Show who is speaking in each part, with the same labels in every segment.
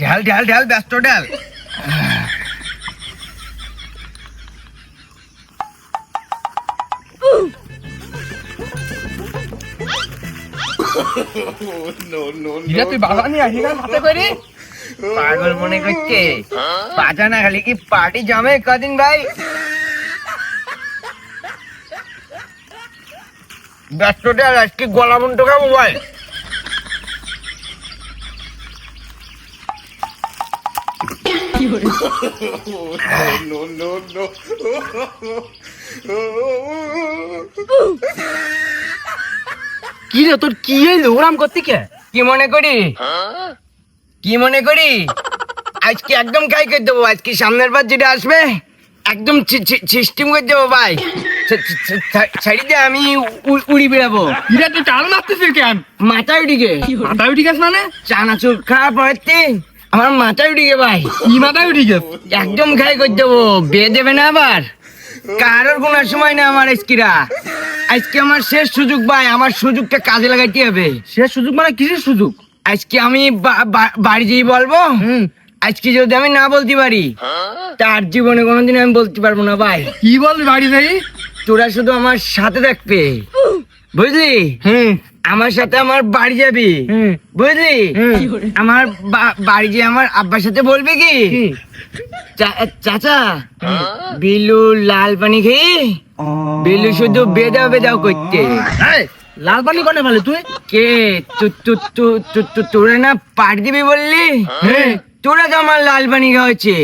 Speaker 1: ঢাল ঢাল ঢাল ব্যস্ত ঢাল।
Speaker 2: তুই বাবা নিয়ে আসি না হাতে করে
Speaker 1: পাগল মনে করছে বাজা না খালি কি পার্টি জমে কদিন ভাই। ব্যস্ত ঢাল আজকে গলা মন্ট খাবো ভাই।
Speaker 2: কি রে তোর কি হইলো ওরাম করতে কে?
Speaker 1: কি মনে করি কি মনে করি আজকে একদম কাই করে দেবো। আজকে সামনের বার যেটা আসবে একদম সিস্টেম করে দেবো ভাই। ছাড়ি দে আমি উড়ি বেড়াবো।
Speaker 2: ইরা তুই টাল মারতেছিস কেন?
Speaker 1: মাথায় উঠিকে
Speaker 2: মাথায় উঠি গেছ মানে?
Speaker 1: চানাচুর খাওয়া পড়তে আমার মাথায় উঠিকে ভাই।
Speaker 2: কি মাথায় উঠি গেছ?
Speaker 1: একদম খাই করে দেবো। বিয়ে দেবে না আবার কারোর কোনো সময় না আমার আজকিরা। আজকে আমার শেষ সুযোগ ভাই, আমার সুযোগটা কাজে লাগাইতে হবে।
Speaker 2: শেষ সুযোগ মানে কিসের সুযোগ?
Speaker 1: আজকে আমি বাড়ি যেই বলবো আজকে যদি আমি না বলতে পারি তার জীবনে কোনোদিন আমি বলতে পারবো না ভাই।
Speaker 2: কি বলবি বাড়ি যাই?
Speaker 1: তোরা শুধু আমার সাথে থাকবে বুঝলি? আমার সাথে আমার বাড়ি যাবি বুঝলি? আমার বাড়ি যে আমার আব্বার সাথে বলবি কি চাচা বিলু লাল পানি খেয়ে বিলু শুধু বেদাও বেদাও করতে।
Speaker 2: লাল পানি কোনে ভালো তুই?
Speaker 1: কে তোরা না পাড়ি দিবি বললি? তোরা তো আমার লাল পানি খাওয়াচ্ছে।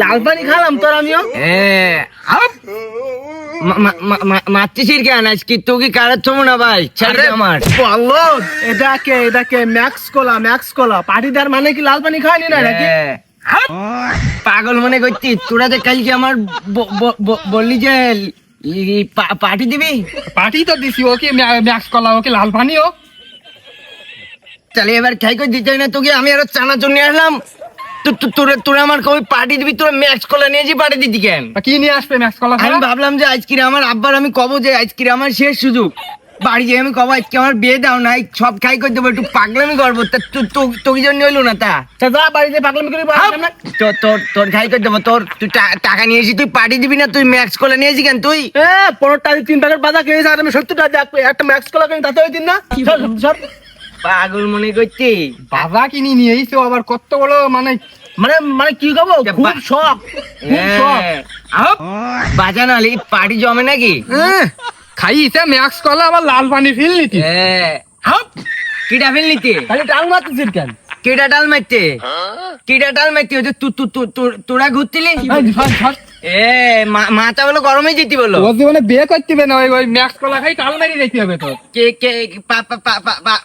Speaker 2: লাল পানি খালাম তোর আমিও।
Speaker 1: মারতেছিস কেন আজকে? তোকে কারাচ্ছ না ভাই ছেড়ে আমার।
Speaker 2: বলো এটাকে ম্যাক্স কোলা পাটিদার মানে কি লাল পানি খাওয়ানি না নাকি?
Speaker 1: পাগল মনে করছি তোরা যে কালকে আমার বললি যে পার্টি দিবি।
Speaker 2: পাটি তো দিছি ওকে ম্যাক্স কোলা ওকে লাল পানিও।
Speaker 1: তাহলে এবার খাই করে দিতে না তোকে আমি আরো চানাচুর নিয়ে আসলাম। তোরা আমার কবে পার্টি দিবি? তোরা ম্যাক্স কলা নিয়ে যে পার্টি দিতি কেন?
Speaker 2: কি নিয়ে আসবে ম্যাক্স কোলা?
Speaker 1: আমি ভাবলাম যে আজকে আমার আব্বার আমি কব যে আজকে আমার শেষ সুযোগ। বাড়ি যেয়ে আমি কব আজকে আমার বিয়ে দাও না, সব খাই করে দেবো, একটু পাগলামি করবো। তা তোর জন্য হইলো না তা
Speaker 2: যা বাড়িতে পাগলামি করে
Speaker 1: তোর খাই করে দেবো। তুই টাকা নিয়েছি তুই পার্টি দিবি না? তুই ম্যাক্স কলা নিয়েছি কেন তুই?
Speaker 2: 15 টাকা 3 প্যাকেট বাজা কিনেছি আর আমি 70 টাকা একটা ম্যাক্স কোলা কিনে তাতে ওই দিন না।
Speaker 1: পাগল মনে করছি
Speaker 2: বাবা কিনি নিয়ে এসে আবার কত বড় মানে মানে মানে কি খাবো? খুব শখ
Speaker 1: বাজা না পার্টি জমে নাকি?
Speaker 2: খাইছে ম্যাক্স কলা আবার লাল পানি ফিল নিতি।
Speaker 1: কিটা ফেল নিতে
Speaker 2: খালি টাল মারতেছিস কেন?
Speaker 1: কিটা ডাল মারতে কিটা ডাল মারতে হচ্ছে তোরা ঘুরতিলি। মাথা বলো গরমে যেতে বলো।
Speaker 2: ওর জীবনে বিয়ে করতে হবে না, ওই ম্যাক্স কলা খাই টাল মারি যেতে হবে তোর।
Speaker 1: কে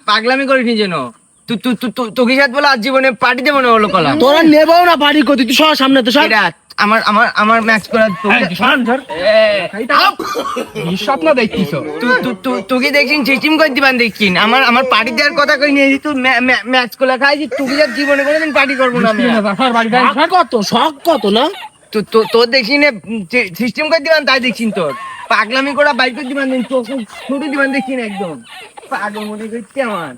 Speaker 1: পাগলামি করিস যেন তোকে সাথে বলো আজ জীবনে পার্টি দেবো না হলো কলা।
Speaker 2: তোরা নেবো না পার্টি করতে, তুই সর সামনে তো সর।
Speaker 1: আমার ম্যাক্স করা
Speaker 2: স্বপ্ন দেখছিস
Speaker 1: তোকে দেখছিস চিচিম করে দিবান দেখছিস। আমার পার্টি দেওয়ার কথা কই নিয়ে তুই ম্যাক্স কলা খাইছি। তোকে যার জীবনে কোনোদিন পার্টি করবো না।
Speaker 2: কত শখ কত না
Speaker 1: তোর দেখছি না সিস্টেম করে দিবান তাই দেখছিস। তোর পাগলামি করা বাইক করে দিবান ছোট দিবান দেখছি না একদম পাগল মনে করছি আমার।